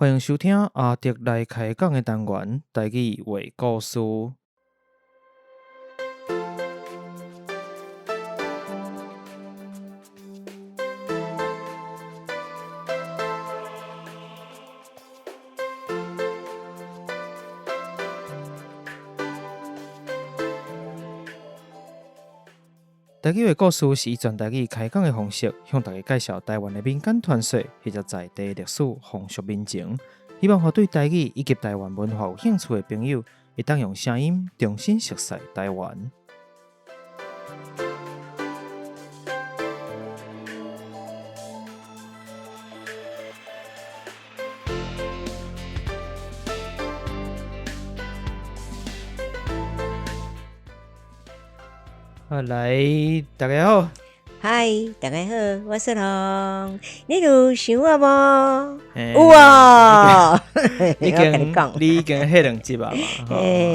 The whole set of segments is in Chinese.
欢迎收听阿迪来开讲的单元，台语话故事。台语的故事是以全台语开讲的方式，向大家介绍台湾的民间传说或者在地历史、风俗民情。希望对台语以及台湾文化有兴趣的朋友，会当用声音重新熟悉台湾。来，大家好。嗨，大家好，我是龙。你有想我无？有啊！你已经迄两集啊嘛，你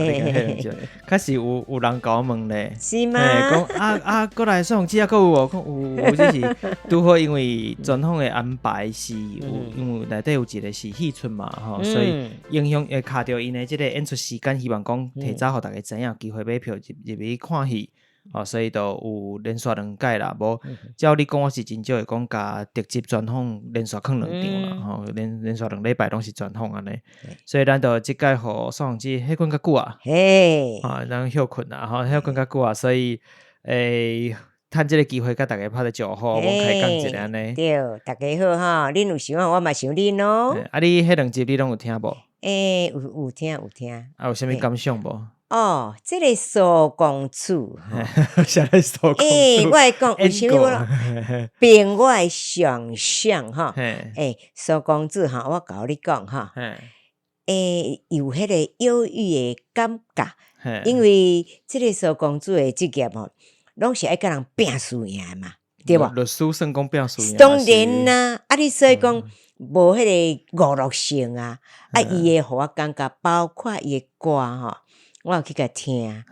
迄两集，确实有人甲我问咧，是吗？讲过来上次还有无？讲有，就是拄好因为专访的安排是有，因为内底有一个是戏出嘛，所以影响会卡着因的即个演出时间，希望讲提早互大家知影，机会买票入去看戏。所以就有连续2届啦，无照你讲我是真少会讲甲特辑专访连续放2场啦，连续2礼拜拢是专访安尼，所以咱就即届互宋子迄困较久啊，咱休困啊，休困较久啊，所以趁即个机会甲大家拍个招呼，我开讲一下安尼。对，大家好哈，恁有想我嘛想恁哦。你迄2集你拢有听无？有听。有啥物感想无？这个苏公主，啥个苏公主？我会讲为什么我凭我的想象哈，苏公主哈，我甲你讲哈，有迄个忧郁的感觉，因为这个苏公主的职业吼，拢是爱甲人拼输赢嘛，对无？律师算讲拼输赢。当然啦，你所以讲无迄个娱乐性啊，伊会互我感觉，包括伊的歌吼。我有去甲听，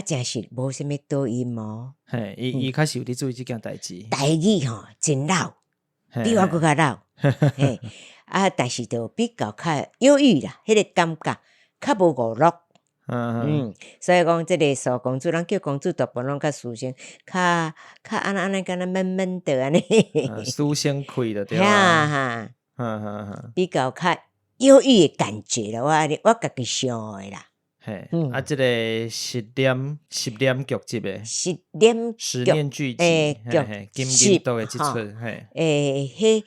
真是无啥物倒音哦。伊开始有伫注意即件代志。台语吼真老，比我更较老。但是就比较较忧郁啦，迄个感觉较无娱乐。所以讲即个苏公主，咱叫公主大部分拢较思想，较安尼敢若闷闷的安尼。思想开就对啦。比较较忧郁的感觉啦，我家己想的啦。即个十念剧集的十念剧集，金都会即出，迄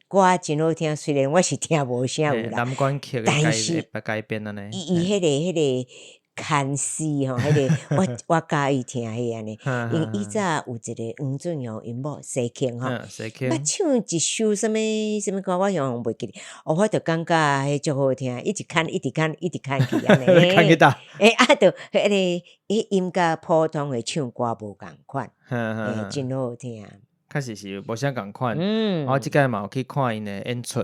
歌真好听，虽然我是听无啥有啦，南管曲的改编安尼，伊迄个看戏吼，迄个我介意听迄安尼，因为伊早有一个黄俊雄因某西庆吼，捌唱一首什么歌，我用袂记哩，我就感觉迄足好听，一直看去安尼，看去倒，就迄个音甲普通的唱歌无共款，真好听。确实是无啥共款，我即届嘛有去看因的演出，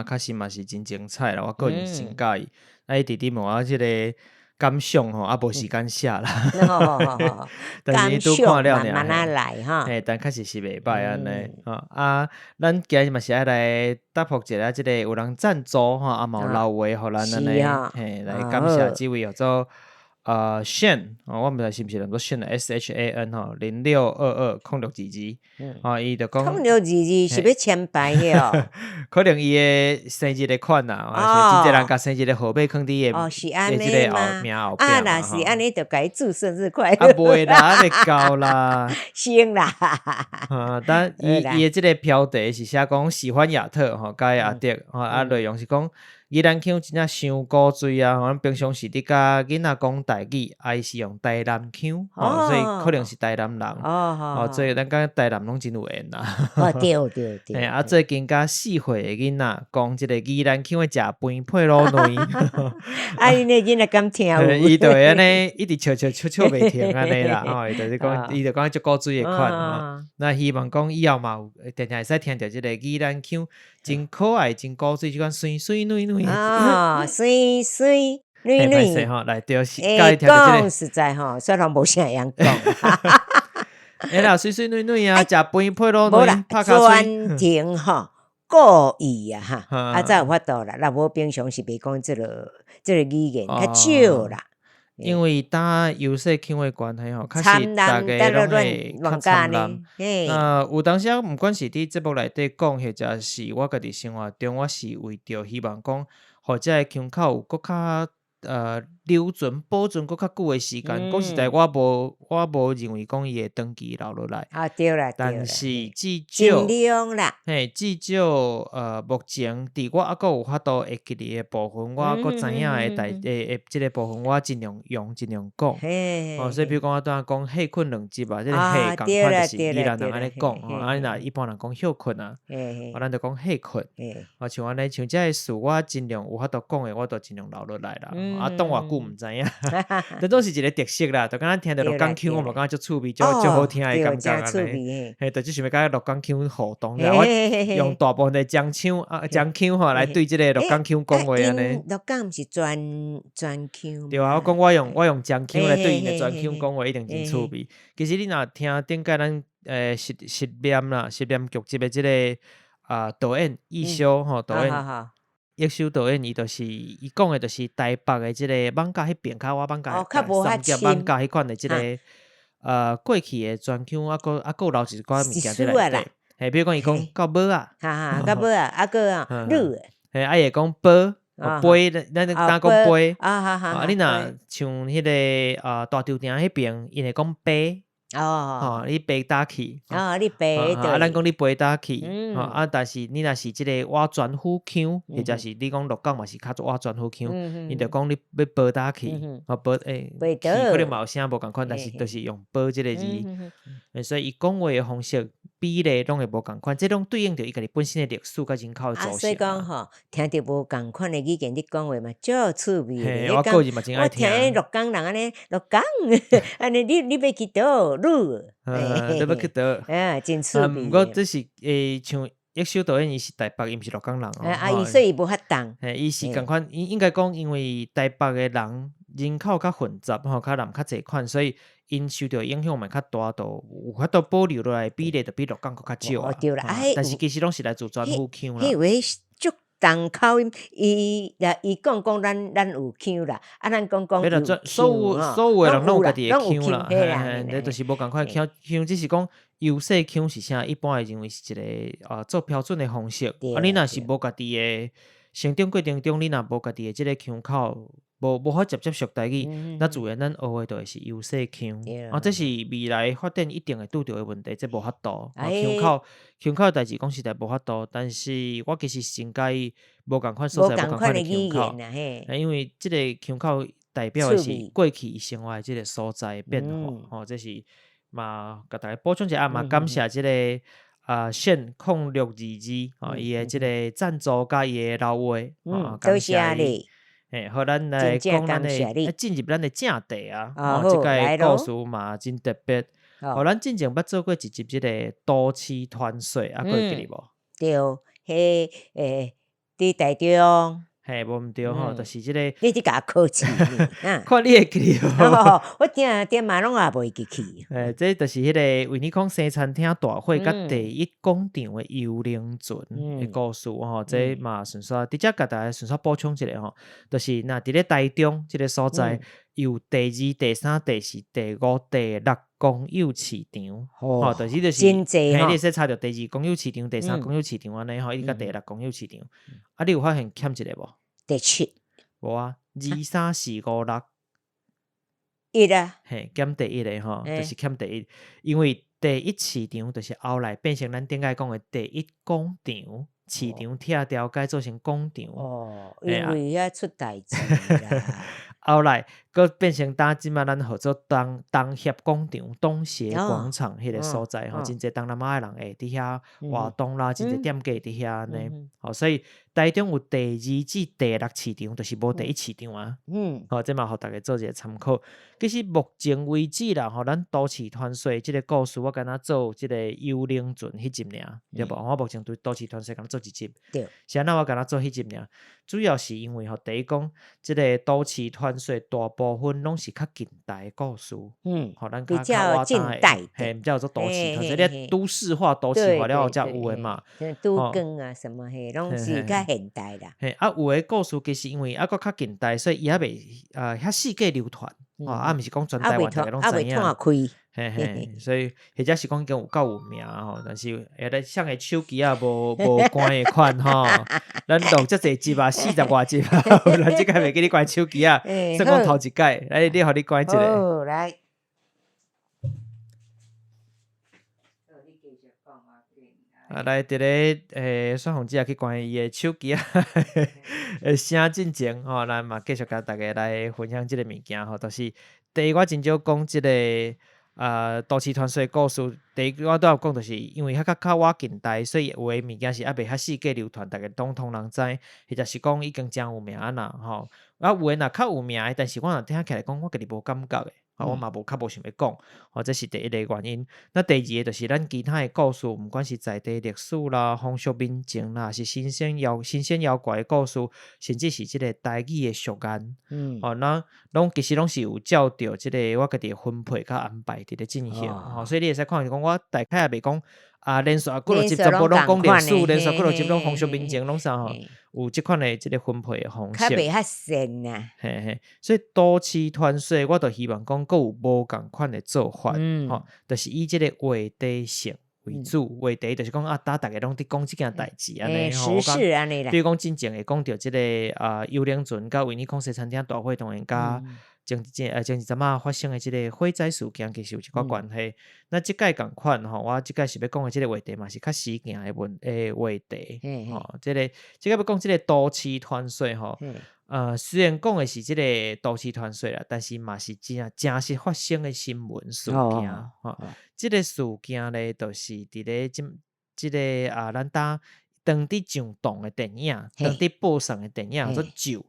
确实嘛是真精彩啦，我个人真介意。伊直直问我即个感想吼，无时间写啦。但是拄看了慢慢来哈。但确实是袂歹安尼。咱今日嘛是爱来答复一下即个有人赞助嘛有留话互咱安尼，来感谢即位叫做Shan， 我毋知是毋是念做 Shan SHAN 06220622，伊就讲0622是要签牌的可能伊的生日的款啦，真侪人甲生日的号码放伫个是安尼吗？名后壁若是安尼，就甲伊祝生日快乐。袂啦，安尼够啦，行啦。但伊的即个标题是写讲喜欢亚特甲阿迪，内容是讲。宜兰腔真正伤古锥啊！咱平常时伫甲囡仔讲台语，伊是用台南腔，所以可能是台南人。所以咱甲台南拢真有缘啦。对。最近甲4岁的囡仔讲即个宜兰腔的食饭配卤卵。因个囡仔敢听有？伊就会安尼一直笑袂停安尼啦。伊就讲足古锥的款。那希望讲以后嘛有定定会使听到即个宜兰腔。真可爱，真古锥，即款水水软软。水水软软。来对是。讲实在吼，虽然无啥样讲。啦，水水软软啊，食饭配卤卵，拍卡专程吼，故意啊哈，才有法度啦。若无平常是袂讲即个语言，较少啦。因为打游戏腔的关系吼，确实大家拢会较参难。有当时啊，毋管是伫节目内底讲，或者是我家己生活中，我是为着希望讲，或者个腔口有搁较留存保存搁较久的时间。讲实在，我无认为讲伊会长期留落来。对啦，但是至少尽量啦。至少目前伫我还阁有法度会记哩的部分，我阁知影的即个部分，我尽量用，尽量讲。所以比如讲我拄仔讲睡困2集啊，即个睡共款就是宜兰人安尼讲。安尼若一般人讲休困啊，咱就讲睡困。像安尼像即个事，我尽量有法度讲的，我都尽量留落来啦。当偌久毋知影，这都是一个特色啦。就敢若听着鹿港腔，我嘛感觉足趣味，足好听的感觉安尼。就是想要甲鹿港腔互动啦。我用大部分的漳腔吼来对即个鹿港腔讲话安尼。鹿港毋是专腔。对啊，我讲我用漳腔来对因的专腔讲话，一定真趣味。其实你若听顶届咱实念剧集的即个导演易修吼，导演易修导演伊讲的就是台北的即个艋舺迄边较我艋舺三峡艋舺迄款的即个过去的专腔，啊个有留一寡物件在内底。比如讲伊讲到尾啊，到尾啊，个女的，伊会讲杯，咱讲杯。你若像迄个大稻埕迄边，因会讲杯。你背打去，你背咱讲你背打去，但是你若是即个瓦全府腔，或者是你讲鹿港嘛是较做瓦全府腔，伊就讲你要背打去，背去可能嘛有声无共款，但是都是用背即个字，所以伊讲话的方式比例拢会无共款，这拢对应着伊家己本身的历史甲人口的组成。所以讲吼，听着无共款的语言，你讲话嘛，足有趣味。我个人嘛真爱听。我听鹿港人安尼，鹿港安尼，你要去倒？你要去倒？真趣味。毋过这是像易修导演，伊是台北，伊毋是鹿港人伊所以无法当。伊是共款，应该讲，因为台北的人口较混杂吼，较人较侪款，所以因受到影响嘛较大，都有法度保留落来比例，就比鹿港较少。对啦，但是其实拢是来自全府腔啦。迄位足重口音，伊讲咱有腔啦，咱讲有所有的人拢有家己的腔啦，你就是无共款腔，只是讲优势腔是啥，一般会认为是一个做标准的方式。你若是无家己的成长过程中，你若无家己的即个腔口，无法接触台语，那自然咱学的就会是优势腔。这是未来发展一定会拄到的问题，这无法度。腔口代志讲实在无法度，但是我其实真介意无共款所在，无共款的腔口，因为即个腔口代表的是过去生活的即个所在变化。这是嘛，甲大家补充一下嘛，感谢即个炫0622伊的即个赞助甲伊的留话，感谢你。好，咱来讲咱的进入咱的正题啊。即个故事嘛真特别。咱之前捌做过一集即个都市传说，还记得无？对，伫台中。无毋对吼，就是即个。你伫甲考试看你会记得我点嘛拢也袂记起。这就是迄个为你讲西餐厅大会甲第一广场的幽灵船的故事吼。这嘛顺续伫遮甲大家顺续补充一下吼，就是若伫咧台中即个所在，有第2、第3、第4、第5、第6公有市场，就是真济你说查到第2公有市场、第3公有市场安尼吼，伊甲第6公有市场，你有发现欠一个无？第7。无啊，2、3、4、5、6。1啊。减第1个吼，就是欠第1，因为第1市场就是后来变成咱顶下讲的第1广场，市场拆掉改做成广场。因为遐出代志啦。后来佫变成即马咱号做东协广场、东协广场迄个所在吼，真侪东南亚人会伫遐活动啦，真侪店家伫遐安尼。所以台中有第2至第6市场，就是无第1市场啊。这嘛互大家做一个参考。其实目前为止啦，咱都市传说即个故事，我敢若做即个幽灵船迄集尔，对无？我目前对都市传说敢做一集。是安那我敢若做迄集尔，主要是因为第一讲即个都市传传说大部分拢是较近代的故事，咱比较近代的，比较做都市传说，你都市化、都市化了后才有的嘛，都更啊什么嘿，拢是较现代啦。有的故事其实因为还佫较近代，所以伊还未遐世界流传，毋是讲全台湾大家拢知影。所以或者是讲有够有名吼，但是像个手机啊无关的款吼，咱录遮济集啊，40外集啊，咱即个袂记你关手机啊，算讲头一届，来你互你关一个。好来。来，伫咧算洪姐去关伊的手机啊，声进前吼，咱嘛继续甲大家来分享即个物件吼，就是第一我真少讲即个都市传说故事。第一我都要讲，就是因为较我近代，所以有诶物件是还袂遐世界流传，大家通人知，或者是讲已经真有名啦吼。有诶若较有名诶，但是我若听起来讲，我家己无感觉诶。我嘛较无想要讲，这是第一个原因。那第二个就是咱其他的故事，毋管是在地历史啦、风俗民情啦，是新鲜妖怪的故事，甚至是即个台语的俗言，那其实拢是有照着即个我家己的分配甲安排伫咧进行，所以你会使看是讲，我大概也袂讲连续几落集全部拢讲历史，连续几落集拢风俗民情拢啥吼。有即款的即个分配的方式，较袂遐神啊。所以都市传说，我就希望讲，佫有无共款的做法，就是以即个话题性为主。话题就是讲大家拢伫讲即件代志安尼，时事安尼啦。比如讲真正会讲到即个幽灵船甲维尼康西餐厅大火当然甲前一阵发生的即个火灾事件，其实有一寡关系。那即届共款我即届是要讲的即个话题嘛，是较实行的话题。即个要讲即个都市传说虽然讲的是即个都市传说啦，但是嘛是真实发生的新闻事件。即个事件咧，就是伫咧即个咱当伫上档的电影，当伫播送的电影做酒。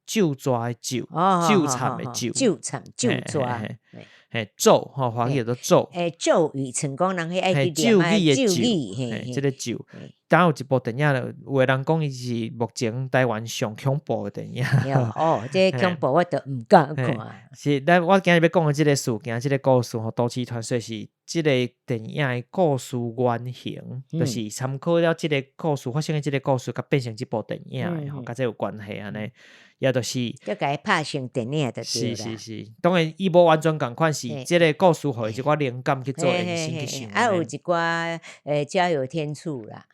酒抓的酒，酒惨的酒，酒抓。咒华语叫做咒。咒语成功人爱去咒语的酒，即个酒。当有一部电影，有的人讲伊是目前台湾上恐怖的电影。这恐怖我都毋敢看。是，咱我今日要讲的即个事件，即个故事都市传说是即个电影的故事原型，就是参考了即个故事发生的即个故事，甲变成即部电影的，甲这有关系安尼。也就是就甲伊拍成电影就对是，啦。当然伊无完全共款，是即个故事互伊一寡灵感去做延伸去想。有一寡加油添醋啦。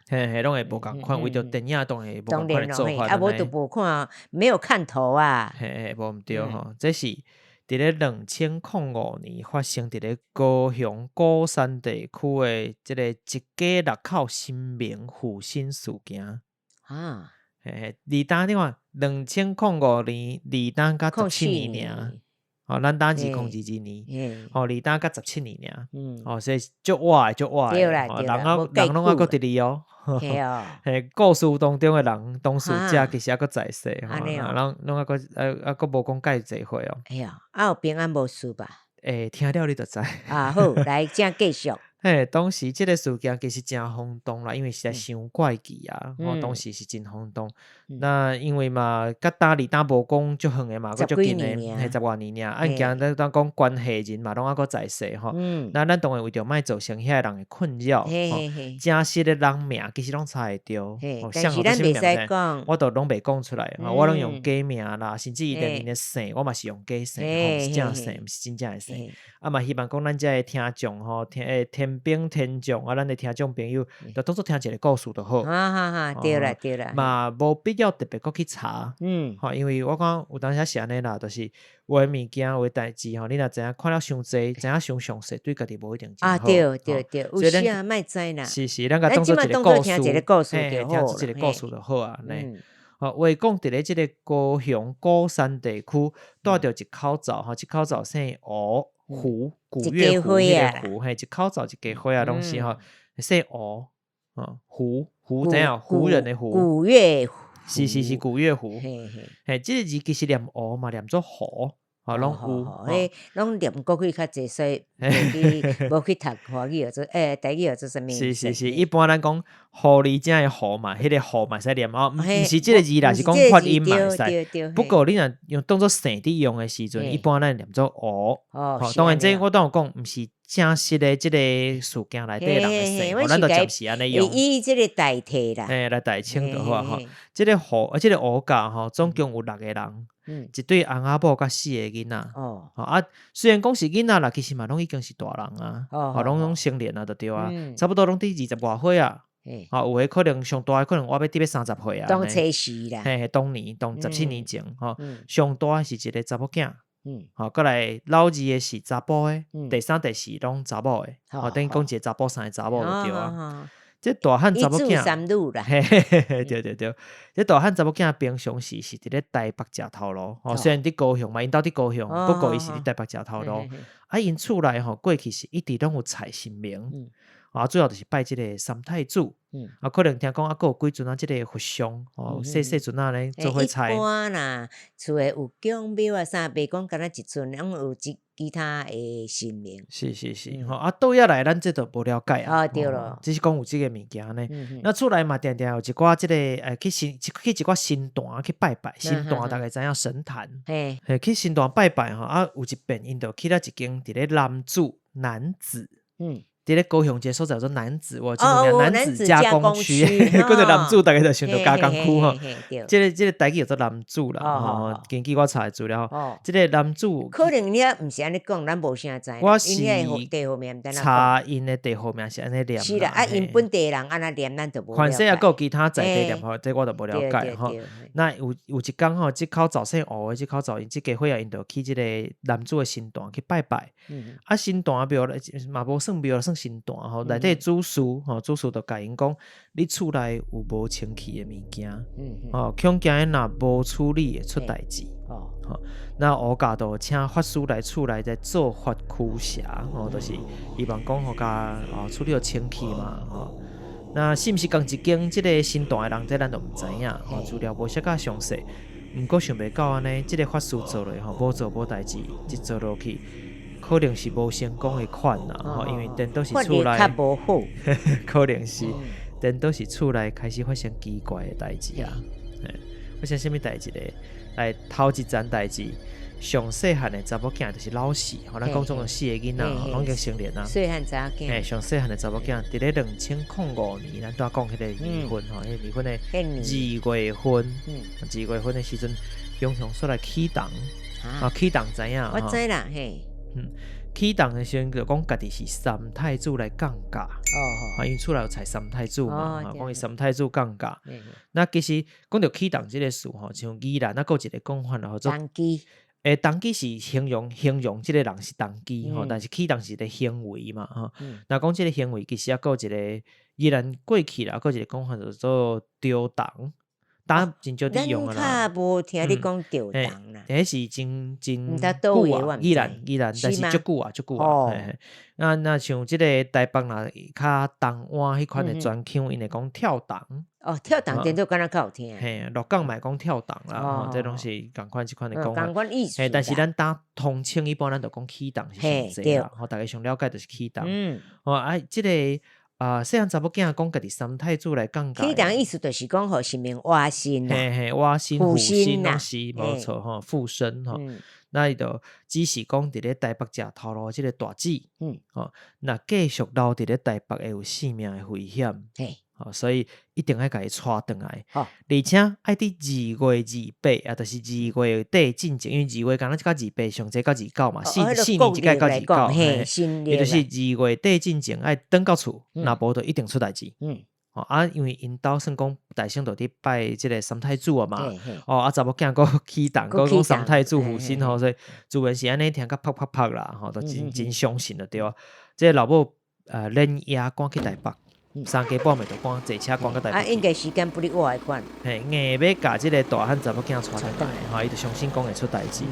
拢会无共款，为着电影当然无共款的做法。无都无看，没有看头啊。无毋对吼，这是伫咧2005年发生伫咧高雄鼓山地区的即个一家六口新名负心事件。二单你看，2005年二单甲17年尔，咱单是2022年，二单甲17年尔，所以足活的，人拢还佫伫哩哦。故事当中的人当事者其实还佫在世，人拢还佫无讲介济岁哦。有平安无事吧？听了你就知。好，来正继续。当时即个事件其实真轰动啦，因为实在伤怪奇啊，当时是真轰动。那因为嘛，甲二单无讲足远的嘛，佫足近的，10多年尔。案件咱讲关系人嘛，拢还佫在世吼。那咱当然为着莫造成遐人的困扰，真实的人名其实拢查会着。但是咱袂使讲，我都拢袂讲出来，我拢用假名啦，甚至伊连的姓，我嘛是用假姓，是正姓，毋是真正的姓。嘛希望讲咱遮的听众吼，天兵天将咱的听众朋友，就当作听一个故事就好。对啦。嘛无必要特别去查。因为我讲有当时是安尼啦，就是有诶物件有诶代志你若知影看了伤济，知影伤详细，对家己无一定真好。对，有时啊莫知啦。是，咱甲当作一个故事，听一个故事就好啊。话讲伫咧即个高雄鼓山地区，带着一口罩一口罩姓胡，古月胡迄个胡，一口罩一家伙啊，拢是姓胡怎样？胡人的胡，古月是古月胡。即个字其实念嘛，念做河。吼，拢有，迄拢念国语较济，所以无去读华语或者台语或者啥物。是，一般咱讲狐狸精的狐嘛，迄个狐嘛使念哦，毋是即个字啦，是讲发音嘛会使。不过你若用当做生伫用的时阵，一般咱念做哦。当然这我当有讲，毋是正式的即个事件内底人的姓，咱就暂时安尼用。以即个代替啦，来代称就好吼。即个狐，即个乌家吼，总共有6个人。一对翁仔某甲4个囡仔，啊，虽然讲是囡仔啦，其实嘛拢已经是大人啊，拢成年啊，就对啊，差不多拢伫20外岁啊，有诶可能上大诶可能我要伫要30岁啊，当初时啦，当17年前，上大是一个查某囝，过来老二诶是查甫诶，第3、第4拢查某诶，等于讲一个查甫3个查某就对啊。这大汉查某囝，对，这大汉查某囝平常时是伫咧台北食头路，虽然伫高雄嘛，因兜伫高雄，不过伊是伫台北食头路。啊，因厝内过去是一直拢有蔡神明，主要就是拜即个三太子，可能听讲还有几尊即个佛像，细阵咧做伙菜。一般啦，厝诶有供庙啊啥，袂讲干那一尊，拢有其他诶神明。是，倒遐来咱这都无了解啊。对咯，只是讲有即个物件呢。那厝内嘛，定定有一寡即个去一寡神坛去拜拜，神坛大概知影神坛，去神坛拜拜有一遍因就去了一间伫咧南子。伫咧高雄一个所在叫做南子，我南子加工区，嗰个南子大概就想到加工区吼。即个台语叫做南子啦，根据我查资料，即个南子可能你毋是安尼讲，咱无啥知。我是地方面查因的地方面是安尼念。是啦，因本地人安尼念，咱就无了解。款式也有其他在地念吼，这我就无了解吼。那有一工吼，即口早生学的，即口早因即家伙啊，因就去即个南子的神坛去拜拜。神坛庙嘛无算庙，算神坛吼，内底主事主事就甲因讲，你厝内有无清气的物件，恐惊若无处理会出代志。那我家就请法师来厝内在做法驱邪，就是希望讲互甲处理好清气嘛。那是毋是共一间即个神坛的人，这咱就毋知影，资料无写较详细。毋过想袂到安尼，即个法师做落无做无代志，一做落去。可能是无成功的款啦，因为等到是厝内，可能是等到是厝内开始发生奇怪的代志啊。发生什么代志咧？来头一件代志，上细汉的查某囝就是老四，咱讲总共4个囡仔，拢已经成年啦。细汉查囝，上细汉的查某囝，伫咧2005年，咱拄讲迄个离婚迄个离婚的2月份，2月份的时阵，平常出来起动，起动知影？我知啦，嘿。起动的时阵就讲家己是三太子来降价，因为厝内有采三太子嘛，讲伊三太子降价。那其实讲到起动这个事像宜兰那有一个讲法叫做动机，动机是形容这个人是动机但是起动是一个行为嘛那讲这个行为其实还有一个宜兰过去啦，还有一个讲法叫做丢档。真少伫用啊啦，咱较无听你讲丢档啦，迄是真久啊，依然，但是足久啊。那像即个台北啦，较东湾迄款的专腔，因会讲跳档。跳档点都敢若较好听。鹿港嘛讲跳档啦，这拢是共款即款的讲法。共款意思。但是咱打通称一般咱就讲起档是上济啦，大家上了解就是起档。即个。细汉查某囝讲家己三太子来降价，起档意思就是讲互神明挖心啦，挖心附身拢是无错附身那伊就只是讲伫咧台北食头路即个大姊，那继续留伫咧台北会有性命的危险，所以一定要甲伊带转来，而且爱伫2月28就是2月底进前，因为2月刚刚到28上济到29嘛，4年即个到29，伊就是2月底进前爱转到厝，若无就一定出代志。因为因兜算讲大圣就伫拜即个三太子啊嘛，查某囝佫起动，佫讲三太子附身所以自然是安尼听甲啪啦，就真相信了对啊。即个老母连夜赶去台北。3更半暝就赶坐车赶到台北。应该时间不哩我的款。硬要甲即个大汉查某囝带来，伊就相信讲会出代志。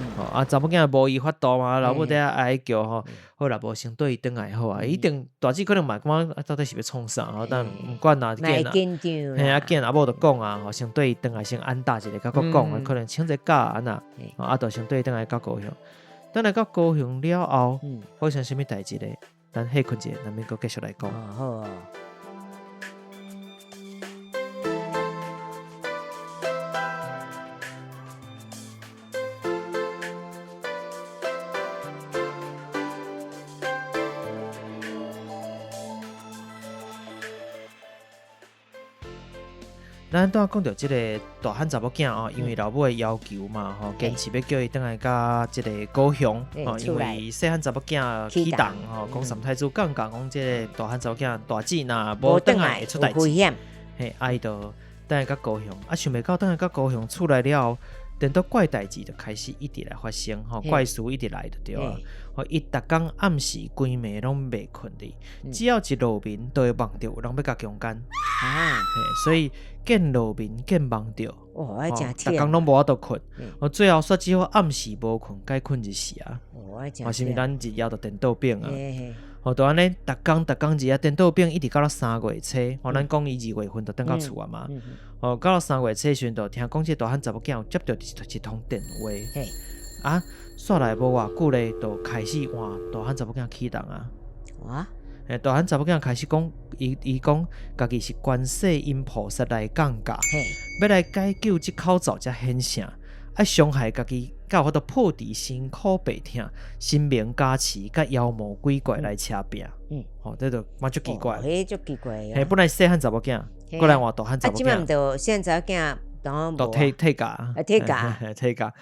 查某囝无伊法度嘛，老母底下哀叫好啦，无先对伊转来好啊。一定大姊可能嘛感觉到底是要创啥但毋管哪见见阿某就讲先对伊转来先安搭一个，甲佫讲可能请一个假就先对伊转来较高雄。等来到高雄了后，发生什么代志咧？咱歇困一下，咱们继续来讲。好哦。咱拄仔讲到即个大汉查某囝哦，因为老母的要求嘛，吼，坚持要叫伊倒来甲即个高雄哦，因为细汉查某囝起动吼，讲三太子讲即个大汉查某囝大姊若无倒来会出代志，嘿，伊就倒来甲高雄，想袂到倒来甲高雄出来了后，等到怪代志就开始一直来发生，吼，怪事一直来就对啊。伊逐工暗时规暝拢袂困哩，只要一路面都会望到有人要甲强奸啊，所以见路面见望到，逐工拢无法度困，最后煞只好暗时无困，该困日时啊，是毋是咱日夜就颠倒病啊？就安尼，逐工日夜颠倒病，一直到了3月初，咱讲伊2月份就转到厝啊嘛，到了3月初时阵，就听讲这大汉查某囝有接到一通电话，啊。煞来无偌久咧，就开始哇！大汉查某囝起动啊！哇！大汉查某囝开始讲，伊讲家己是观世音菩萨来降价，要来解救即口罩才显圣，伤害家己，到法度破除辛苦白痛，神明加持，甲妖魔鬼怪来车拼。这就蛮足奇怪。足奇怪啊！本来细汉查某囝，过来换大汉查某囝。即满都现在查某囝。都退价，退价。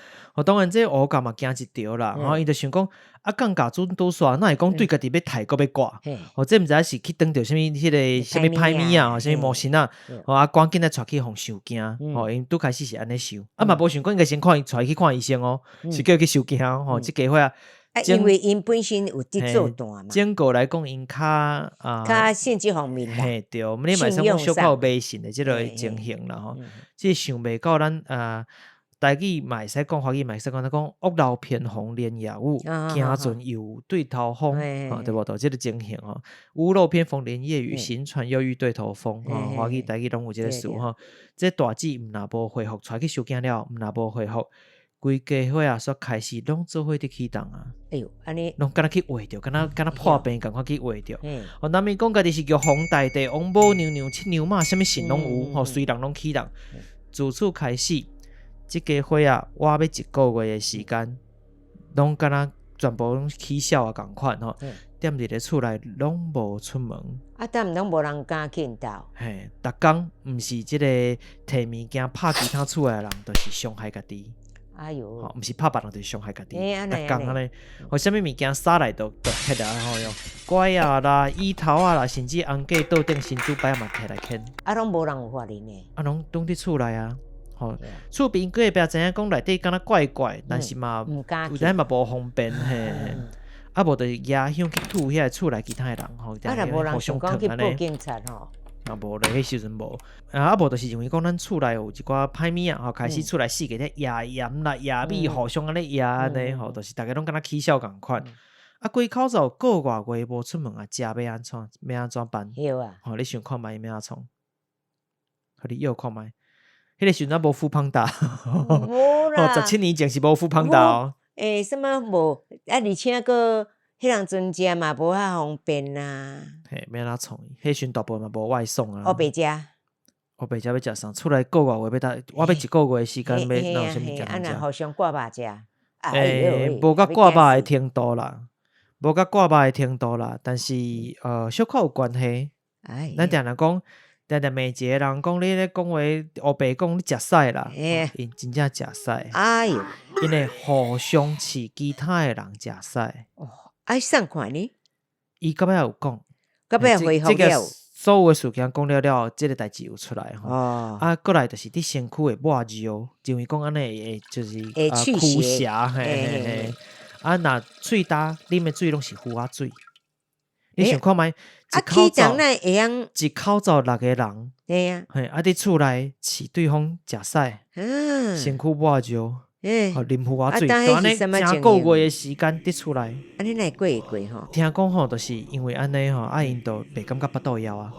当然，这乌甲嘛惊一条啦。伊就想讲，降价准拄煞，那会讲对家己要抬，搁要挂。这毋知是去当着什么迄个什么歹物啊，什么魔神啊，赶紧来带去互受惊。因拄开始是安尼想，嘛无想讲应该先看伊带去看医生哦，是叫伊去受惊哦。即家伙啊。因为因本身有伫做单嘛，整个来讲，因较信息方面啦，对，你嘛算讲小可有迷信的即个情形啦吼。即想袂到咱台语嘛会使讲，华语嘛会使讲，咱讲屋漏偏逢连夜雨，行船又对头风，对无？就即个情形吼，屋漏偏逢连夜雨，行船又遇对头风。华语台语拢有即个词吼。即大姊毋若无回复，带去收惊了，毋若无回复。规家伙啊，煞开始拢做伙伫起动啊！哎呦，安尼拢敢若去画着，敢若破病，赶快去画着。南面讲家己是叫皇大帝、王母娘娘、七娘妈，什么神拢有，随人拢起动。自此开始，即家伙啊，我要1个月的时间，拢敢若全部拢起痟啊，共款吼，踮伫咧厝内拢无出门。但拢无人敢见到。嘿，逐工毋是即个摕物件拍其他厝的人，就是伤害家己。哎呦，毋是拍别人，就是伤害家己。逐工安尼，或啥物物件撒来都摕来吼哟，拐啊啦、椅头啊啦，甚至红架倒顶新竹摆嘛摕来捡。拢无人有发现呢。拢伫厝内啊，吼，厝边隔壁知影讲内底敢若怪怪，但是嘛，有阵嘛无方便嘿。无就野向去吐遐厝内其他的人吼，无人想讲去报警察吼。无咧，迄时阵无，无就是因为讲咱厝内有一寡歹物啊，开始厝内四个咧野盐啦、野米，互相安尼野安尼，吼，就是大家拢敢若起痟共款。规口罩个外月无出门啊，食要安怎？要安怎办？你想看觅要安怎？互你又看觅，迄个时阵无富胖达，无啦，17年前是无富胖达哦。什么无？而且个。迄人阵食嘛无遐方便啦，嘿，要哪创？迄时大部分嘛无外送啊。黑白食要食啥？出来个外月要搭，我要1个月的时间要哪有啥物件食？互相挂肉食。无甲挂肉的程度啦，无甲挂肉的程度啦，但是小可有关系。咱定定讲，定骂一个人讲你咧讲话，黑白讲你食屎啦，因真正食屎。哎呦，因会互相饲其他的人食屎。送看呢？伊到尾有讲，到尾回复了。所有的事件讲了，即个代志有出来吼。过来就是伫身躯的抹肉，因为讲安尼就是驱邪，嘿。若喙焦，啉的水拢是胡仔水。你想看觅？一口罩6个人，伫厝内饲对方食屎，身躯抹肉。啉胡仔水，安尼真个月的时间伫厝内，安尼来过会过吼。听讲吼，就是因为安尼吼，因都袂感觉腹肚枵啊。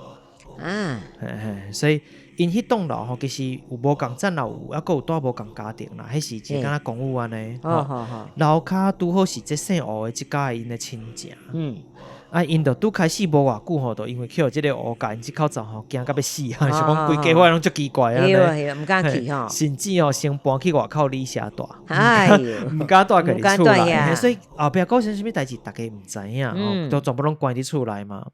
所以因迄栋楼吼，其实有无共战楼有，还佫有带无共家庭啦，迄是一个敢若公寓安尼。楼骹拄好是这姓吴的即家因的亲戚。因就拄开始无偌久吼，就因为去互即个乌甲因即口罩吼惊甲要死啊，是讲规家伙拢足奇怪啊，毋敢去吼，甚至吼先搬去外口里社大，毋敢带家己厝内，所以后壁发生啥物代志，大家毋知影，都全部拢关伫厝内嘛，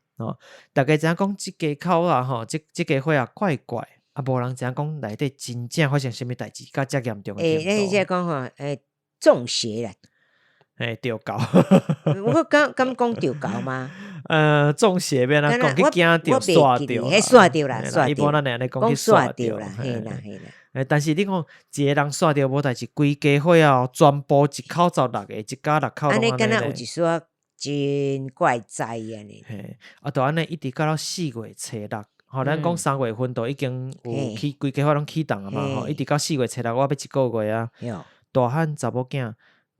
大家知影讲即家口啊吼，即家伙啊怪怪，无人知影讲内底真正发生啥物代志，甲遮严重诶程度。即讲吼，中邪啦。钓狗，我敢讲钓狗吗？中邪变啦，讲去惊钓刷钓，刷钓啦，一般咱安尼讲去刷钓啦，嘿啦。但是你讲一个人刷钓无代志，规家伙啊，全部一口罩6个，一家6口。安尼敢若有一说真怪哉安尼。就安尼一直到4月初6。咱讲3月份都已经有起规家伙拢启动啊嘛，一直到4月初6，我要1个月啊，大汉查某囝。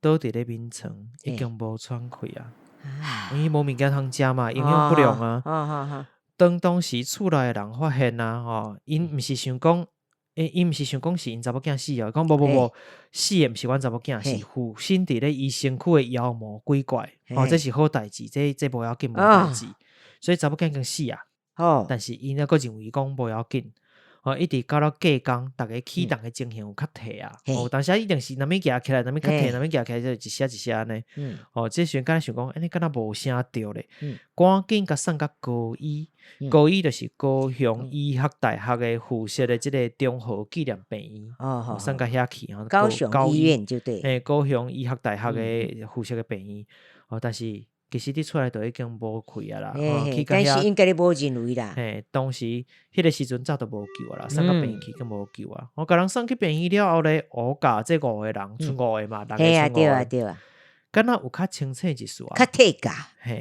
倒伫咧眠床，已经无喘气啊！因为无物件通食嘛，营养不良啊。当时厝内诶人发现啊，因毋是想讲，因毋是想讲是因查某囝死啊，讲无，死诶毋是阮查某囝，是附身伫咧伊身躯诶妖魔鬼怪，这是好代志，这无要紧无代志，所以查某囝已经死啊。但是因还佫认为讲无要紧。一直到了隔工，大家启动的情形有较退啊。当时一定是哪物夹起来，哪物较退，哪物夹起来就一下一下安尼。这时敢若想讲，安尼敢若无啥对咧。赶紧甲送到高医，高医就是高雄医学大学的附设的即个中和纪念病院。送到遐去。高雄医院就对。高雄医学大学的附设的病院。但是。其实你出来都已经无气啊啦，但是应该你无认为啦。当时迄个时阵早都无救啊啦，送到病院去更无救啊。我甲人送去病院了后咧，我教这5个人，剩5个嘛，6个剩5个。对啊。敢若有较清楚一丝啊。较退价。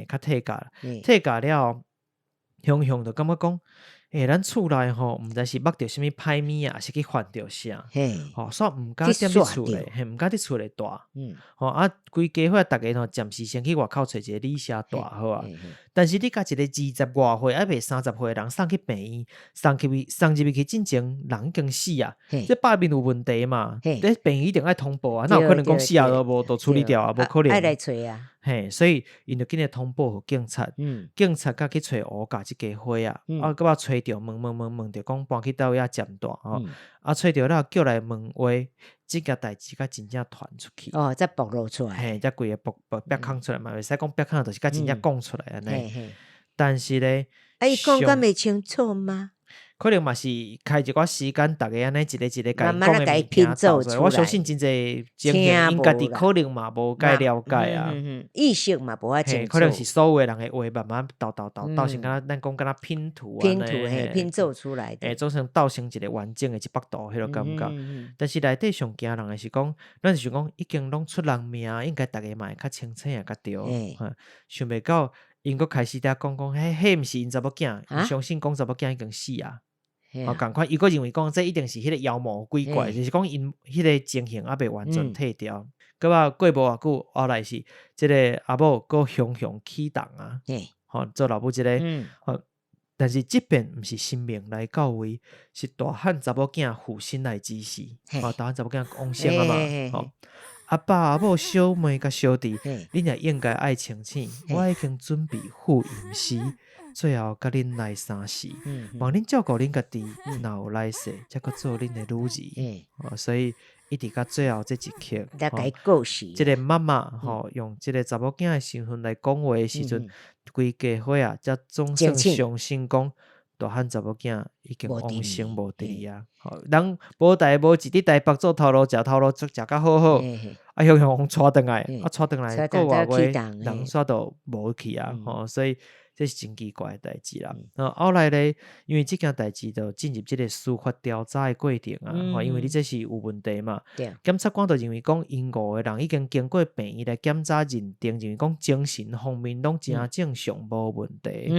较退价，退价了，雄雄就感觉讲。咱厝内吼，毋知是捌着啥物歹物啊，是去犯着啥？煞毋敢踮伫厝咧，毋敢伫厝咧住。规家伙逐个吼，暂时先去外口找一个理社住好啊。但是你甲一个20外岁还未30岁人送去病院，送入去进前人已经死啊，这百面有问题嘛？这病院一定爱通报啊，哪有可能讲死啊都无都处理掉啊？无可能。爱来找啊。所以因就紧来通报互警察，警察甲去找乌家即家伙啊，搁要找着问着讲搬去倒遐占大找着了叫来问话，即件代志甲真正传出去，才暴露出来，才规个曝空出来嘛，袂使讲曝空，就是甲真正讲出来安尼。但是咧，伊讲敢袂清楚吗？可能嘛是开一寡时间，逐个安尼一个甲伊讲诶拼凑出来。我相信真侪情形，因家己可能嘛无介了解啊，意识嘛无法清楚。可能是所有人诶话慢慢倒成敢若咱讲敢若拼图拼凑出来的，做成倒成一个完整诶一幅图迄个感觉。但是内底上惊人诶是讲，咱是想讲已经拢出人命，应该逐个嘛会较清楚啊，较对。想袂到因佫开始在讲，迄毋是因查某囝，因相信讲查某囝已经死啊。共款，伊佫认为讲，这一定是迄个妖魔鬼怪，就是讲因迄个情形还未完全退掉。搁过无偌久，后来是即个阿某佫雄启动啊，做老母即个。但是即便毋是生命来到位，是大汉查某囝附身来指示。大汉查某囝往生啊嘛。阿爸阿母小妹甲小弟，恁也应该爱清醒。我已经准备赴阴司。最后甲恁来3世，望恁照顾恁家己，若有来世，才阁做恁的女儿。所以一直到最后这一刻，这个妈妈用这个查某囝的身份来讲话的时阵，规家伙啊，才总算相信讲，大汉查某囝已经往生无伫啊。人无代无志，伫台北做头路，食头路，食甲好好，雄往带转来，带转来过外月，人煞都无去啊。所以。这是真奇怪的代志啦。后来咧，因为这件代志就进入这个司法调查的过程啊。因为你这是有问题嘛。检察官就认为讲，因5个人已经经过病院来检查认定，认为讲精神方面拢真正常无问题。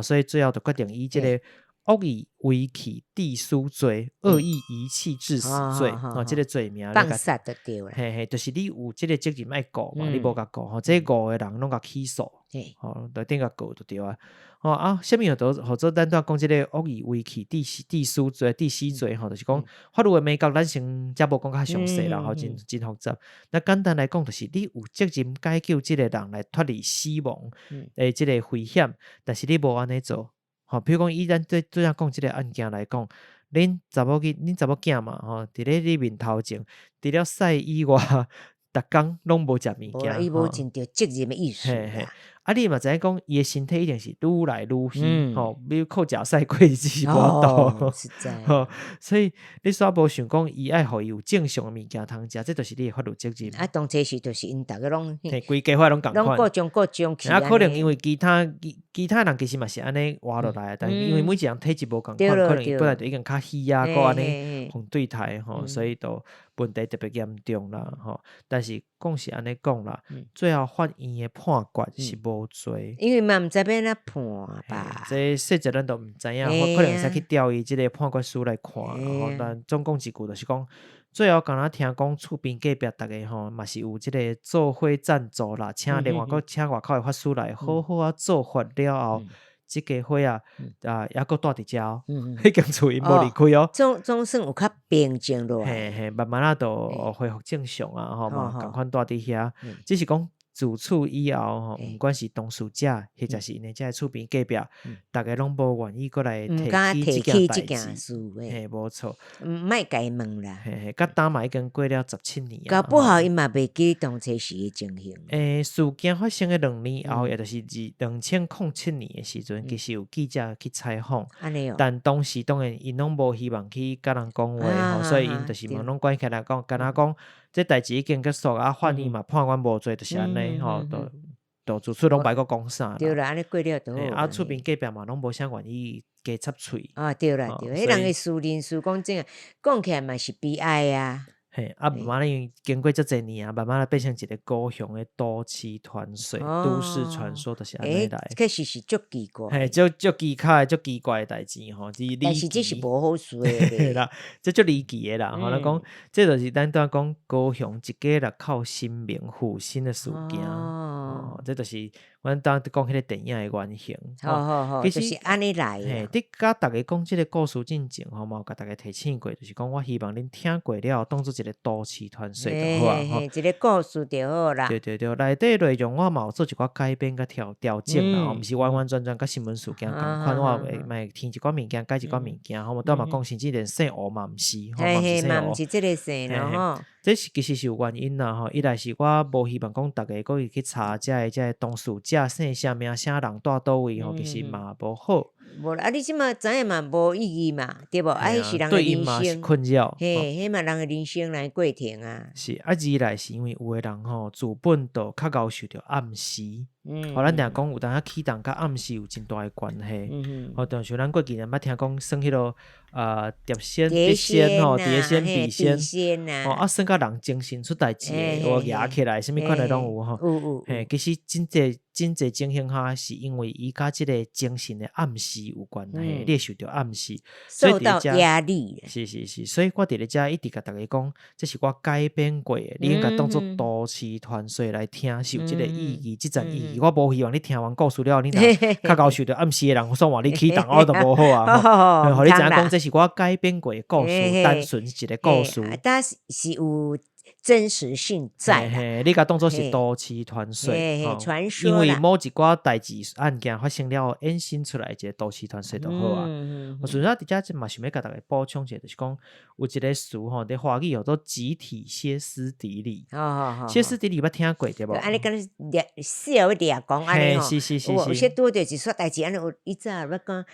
所以最后就决定以这个恶意为其地书罪，恶意遗弃致死罪，这个罪名放杀就对了。嘿嘿，就是你有这个责任爱告嘛，你无甲告，这告的人拢甲起诉，就等甲告就对啊。什么或者咱讲这个恶意为其地书罪、地死罪，就是讲法律的美角，咱先则无讲较详细啦，真复杂。那简单来讲，就是你有责任解救这个人来脱离死亡的这个危险，但是你无安尼做。比如讲，以咱对样讲这个案件来讲，恁查某囝嘛，伫咧你面头前，除了屎以外，逐工拢无食物件，伊无尽到责任的意思啦。你嘛知影讲，伊的身体一定是愈来愈虚，比如靠食屎过日子无度，实在。所以你煞无想讲，伊爱互伊有正常的物件通食，这就是你的法律责任。当这时就是因逐个拢，规家伙拢共款，拢各种去。可能因为其他人其实嘛是安尼活落来，但因为每一人体质无共款，可能伊本来就已经较虚啊，个安尼互对待所以都问题特别严重啦但是讲是安尼讲啦，最后法院的判决是无罪，因为嘛毋知要哪判吧。这细节咱都毋知影，可能使去调伊即个判决书来看。但总共一句就是讲，最后敢若听讲厝边隔壁逐个嘛是有即个做伙赞助啦，请另外个请外口的法师来好好啊做法了后。即家伙啊，还佫住伫遮迄间厝因无离开总算有较平静落来，慢慢都恢复正常啊，嘛共款住伫遐，只是讲自此以后毋管是当事者，或者是因遮厝边隔壁，大家拢无愿意过来提起即件事，无错，莫甲伊问啦，甲打嘛已经过了17年啊，搞不好伊嘛袂记当初时的情形。事件发生的2年后，也就是2007年的时阵，其实有记者去采访，但当时当然因拢无希望去甲人讲话，所以因就是问拢关起来讲，敢若讲这代志已经结束啊，法院嘛判阮无罪，就是安尼都自此拢歹个讲啥啦。对啦，安尼过了就好。厝边隔壁嘛拢无啥愿意加插嘴。对啦，迄人的事论事讲真诶，讲起来嘛是悲哀啊。慢慢因为经过遮侪年啊，慢慢变成一个高雄的都市传说、都市传说，就是安尼来。确实是足奇怪，足奇怪、足奇怪的代志但是这是无好事的啦，这足离奇的啦。咱讲，这就是咱当讲高雄一家人靠新名复兴的事件。这就是阮当讲迄个电影的原型。其实就是安尼来。你甲大家讲这个故事进前嘛，有甲大家提醒过，就是讲我希望恁听过了，当做一个都市传说就好啊。一个故事就好啦。对，内底内容我嘛有做一寡改编甲调整啦，毋是完完全全甲新闻事件共款，我会添一寡物件，改一寡物件，我倒嘛讲甚至连姓吴嘛毋是，嘛毋是这个姓咯。这其实是有原因啦，一来是我无希望讲大家搁去查这当事者姓啥名啥人住倒位其实嘛无好。无啦，你即马知影嘛无意义嘛，对无？是人的人生，困扰。迄嘛人的人生来过程啊。是二来是因为有的人自本就较遭受着暗示。咱定讲有当下启动甲暗示有真大的关系。就像咱过几年捌听讲算迄落碟仙、笔仙、碟仙、笔仙算甲人精神出代志的，压起来，什么款的拢有其实真侪情形下是因为伊甲即个精神的暗示有关系，你受到暗示，受到压力。是，所以我伫咧遮一直甲大家讲，这是我改编过的，你应该当作都市传说来听，是有即个意义，即层意义。我无希望你听完故事了，你较遭受到暗示的人，算话你启动我都无好啊。互你知影讲，这是我改编过的故事，单纯一个故事，但是有真实性在，你甲当作是都市传说，传说因为某一寡代志案件发生了，衍生出来一个都市传说就好啊。我顺便伫遮嘛想要甲大家补充一下，就是讲有一个词伫华语叫做集体歇斯底里。歇斯底里捌听过对无？安尼敢笑咧讲安尼是，有些多着一撮代志安尼，伊早捌讲。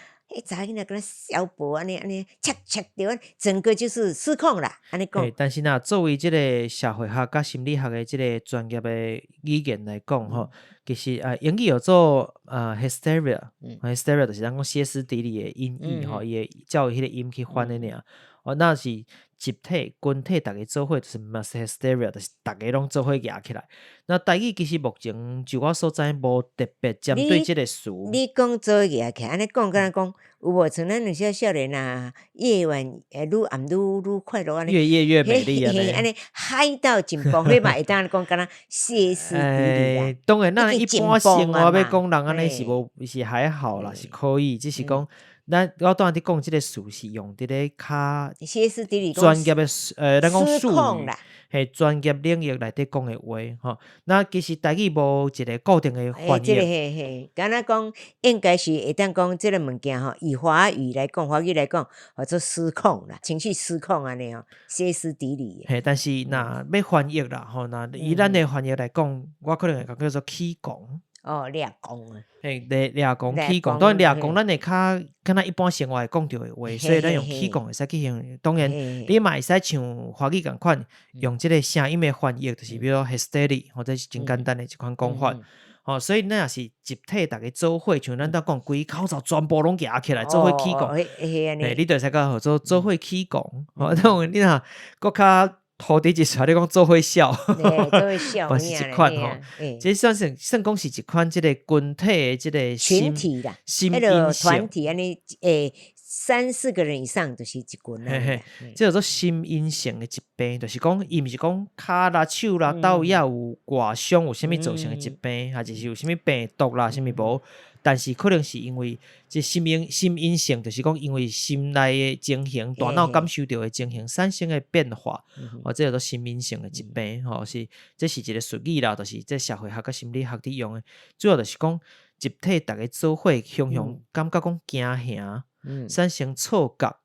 查囡仔跟他小博安尼切着，整个就是失控啦。安尼讲，但是作为这个社会学甲心理学的这个专业的语言来讲其实英语叫做hysteria，hysteria 就是咱讲歇斯底里的音译伊会照迄个音去翻的尔。那是集体群体大家做伙就是 mass hysteria， 就是大家拢做伙压起来。那台语其实目前就我所知无特别针对这个词。你讲做伙压起来，安尼讲敢若讲有无像咱两少少年啊，夜晚愈暗愈快乐安尼，越夜越美丽安尼嗨到紧绷，迄嘛会当讲敢若歇斯底里啦。当然，咱一般生活要讲人安尼是无是还好啦，是可以，只是讲。我当然伫讲即个词是用伫咧较歇斯底里专业的咱讲术语啦，系专业领域内底讲的话吼。那其实台语无一个固定的翻译。即敢若讲应该是会当讲即个物件吼，以华语来讲，华语来讲，或者失控啦，情绪失控安尼吼，歇斯底里。嘿，但是若要翻译啦吼，那以咱的翻译来讲，我可能会讲叫做起讲。掠讲啊！嘿，掠讲起讲，当然掠讲咱会较敢若一般生活会讲到的话，所以咱用起讲会使去用。当然，你嘛会使像华语共款，用即个声音的翻译，就是比如 hysteria 或者是真简单的一款讲法。所以咱也是集体大家做伙，像咱当讲规口罩全部拢夹起来做伙起讲。你就会使讲做伙起讲。当然你若搁较。好伫一出，你讲做伙笑，嘛是一款吼，这算讲是一款即个群体的即个群体啦，心因性团体安尼，3-4个人以上就是一群啦。这叫做心因性的疾病，就是讲伊毋是讲骹啦、手啦、刀也有外伤，有啥物造成的疾病，还是有啥物病毒啦、啥物无。但是可能是因为这心因性，就是讲因为心内的情形、大脑感受到的情形产生的变化，这叫做心因性的疾病，这是一个术语啦，就是这社会学跟心理学伫用的，主要就是讲集体大家做伙，雄感觉讲惊吓，产生错觉。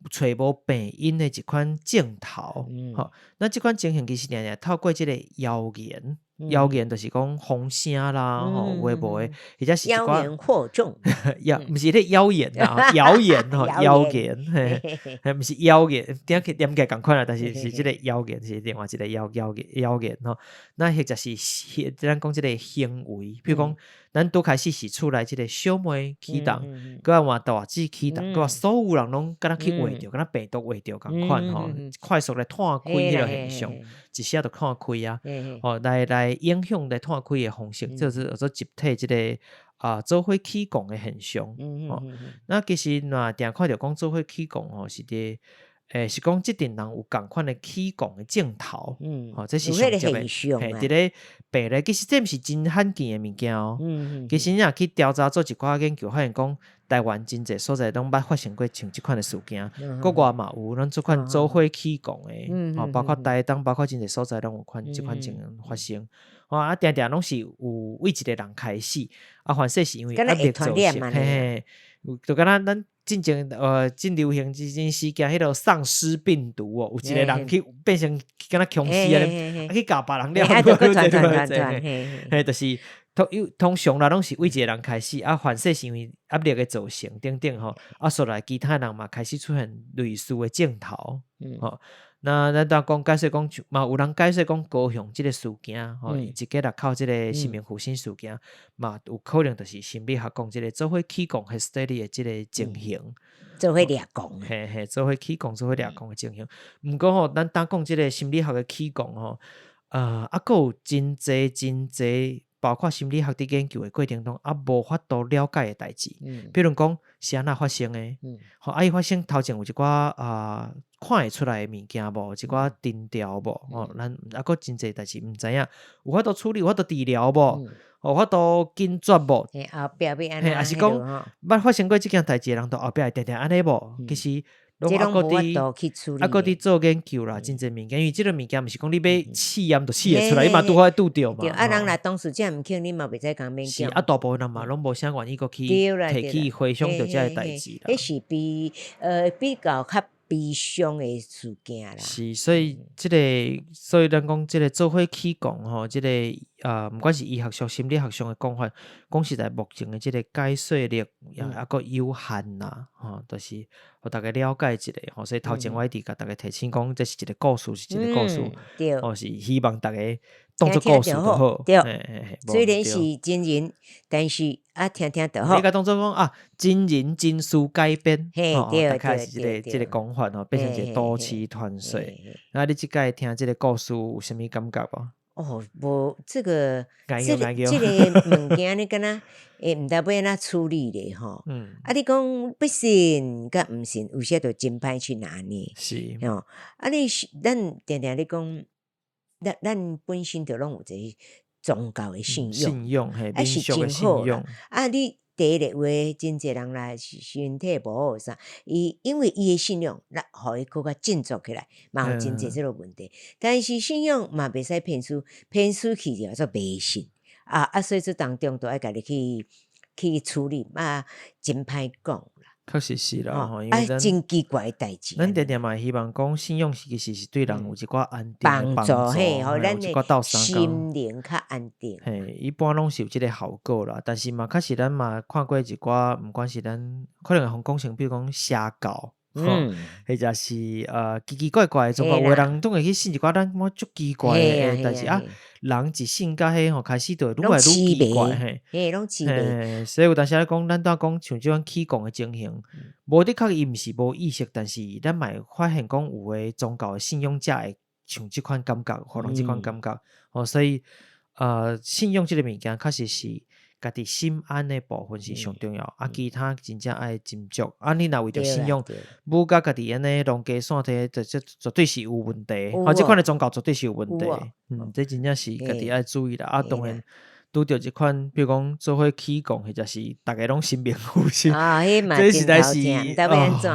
找无病因的一款镜头，那这款情形其实常常透过这个谣言，谣言就是讲风声啦，微博的，或者是妖言惑众，不是咧谣言啊，谣言谣言，嘿，不是谣言，点起共款啦，但是是这个谣言是另外一个谣言吼，那或者是咱讲这个行为，比如讲。咱拄开始是厝内即个小妹启动，佮啊换大姊启动，佮啊所有人拢敢若去画着，敢若病毒画着共款吼，快速来探开迄个现象，一下就看开啊，来影响来探开的方式，就是做集体即个做伙起讲的现象。那其实若定看着讲做伙起讲吼，是伫。是讲即阵人有共款的起讲的镜头，这是常见的。伫咧病咧，其实这毋是真罕见的物件哦。其实你若去调查做一寡研究，发现讲台湾真侪所在拢捌发生过像即款的事件，国外嘛有咱即款做伙起讲的，包括台东，包括真侪所在拢有即款情形发生。定定拢是有为一个人开始，反正是因为压力造成，嘿，就敢若咱。真正真流行之前时间，迄个丧尸病毒有一个人去变成敢若僵尸啊，去咬别人了，嘿，就是通常啦，拢是为一个人开始，反正是因为压力的造成等等吼，所来其他人嘛开始出现类似的镜头，那咱当讲解说讲嘛，有人解说讲高雄即个事件，一个人靠即个心灵复兴事件，嘛有可能就是心理学讲即个做伙起讲 hysteria 的即个情形，做伙掠讲，嘿，做伙起讲做伙掠讲的情形。毋过吼，咱当讲即个心理学的起讲吼，佫有真济。包括心理学伫研究的过程中，无法度了解的代志，比如讲是安怎发生的，伊发生头前有一寡看会出来的物件无，一寡定调无，咱佫真济代志毋知影，有法度处理，有法度治疗无，有法度根绝无，后壁要安怎，也是讲捌发生过即件代志的人，都后壁会定定安尼无，其实。拢无法度去处理，搁伫做研究啦，真侪物件，因为即个物件毋是讲你要试验就试会出来，你嘛拄好拄着嘛。对，人来当时这毋肯，你嘛袂使讲勉强。大部分人嘛拢无啥愿意搁去提起回想着遮个代志啦。迄是比较悲伤的事件啦。是，所以咱讲即个做伙起讲吼，即个毋管是醫學上、心理學上的講法，講實在目前的即個解說力也還佫有限啦，就是互大家了解一下，所以頭前我一直甲大家提醒講，這是一個故事，是一個故事，是希望大家當作故事就好。對，雖然是真人，但是聽聽就好。你甲當作講真人真事改編，大概是即個講法變成一個都市傳說。你即擺聽即個故事有啥物感覺無？無這個物件你敢若毋知要安怎處理咧吼。你講不信甲毋信，有些就真歹去拿捏。是咱定定咧講，咱本身就攏有一個宗教的信用，是真好啦。你第一個話，真濟人來身體無好啥，因為伊的信仰，互伊更較振作起來，嘛有真濟這個問題。但是信仰嘛袂使騙輸去就叫做迷信所以這當中都愛家己去處理真歹講。確實是啦，真奇怪的代誌。咱常常嘛希望講信仰其實是對人有一寡安定幫助，互咱的心靈較安定。一般攏是有即個效果啦，但是嘛，確實咱嘛看過一寡，毋管是咱可能會講成，比如講邪教，或者是奇奇怪怪的，總有人總會去信一寡咱足奇怪的，但是人一信甲迄開始就愈來愈奇怪，攏奇怪。所以有當時咧講，咱拄講像即款起講的情形，無的確伊毋是無意識，但是咱嘛會發現講有誒宗教的信仰者會像即款感覺，互人即款感覺。所以信仰即個物件確實是家己心安的部分是上重要，其他真正愛斟酌。你若為着信仰，無甲家己安尼弄加散體，這絕對是有問題。即款的宗教絕對是有問題。這真正是家己愛注意啦。當然，拄着即款，比如講做伙起講，或者是大家攏心病有心，這實在是，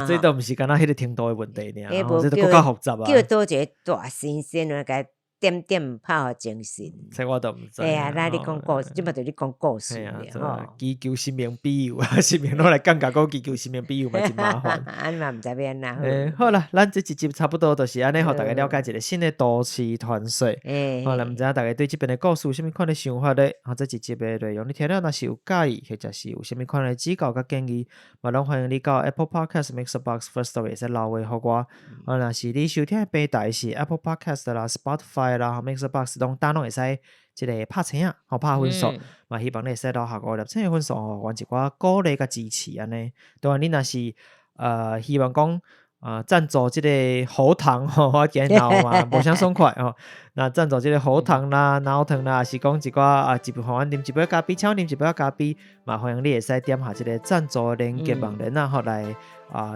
這都毋是敢若迄個程度的問題爾，這都更加複雜啊。叫多一個大神仙來甲點拍互精神，這我都毋知。那你講故事，即擺就你講故事了，祈求神明庇佑神明攏來感覺講祈求神明庇佑嘛真麻煩。安嘛毋知要安怎。好啦，咱這一集差不多就是安尼，互大家了解一個新的都市傳說。好啦，毋知影大家對這邊的故事有啥物款的想法咧？這一集的內容你聽了若是有介意，或者是有啥物款的指教甲建議，嘛攏歡迎你到 Apple Podcast、Mixerbox、Firstory 說留話互我。若是你收聽的平台是 Apple Podcast 啦、Spotify 啦、Mixerbox 攏打攏會使即個拍星啊，拍分數，嘛希望你會使落下5粒星分數，阮一寡鼓勵甲支持安尼。當然你若是希望講贊助即個喉糖我見鬧嘛，無啥爽快那贊助即個喉糖啦、腦糖啦，是講一寡一部分阮啉一杯咖啡，請啉一杯咖啡，嘛歡迎你會使點下即個贊助連結網鏈啊，來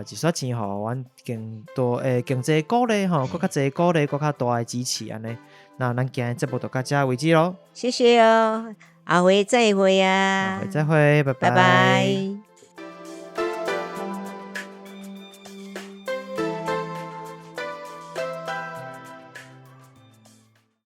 一刷錢互阮更多經濟鼓勵更較濟鼓勵，更較大嘅支持安尼。那咱今日節目就到這為止咯，謝謝哦，下回再會啊，下回再會，拜拜。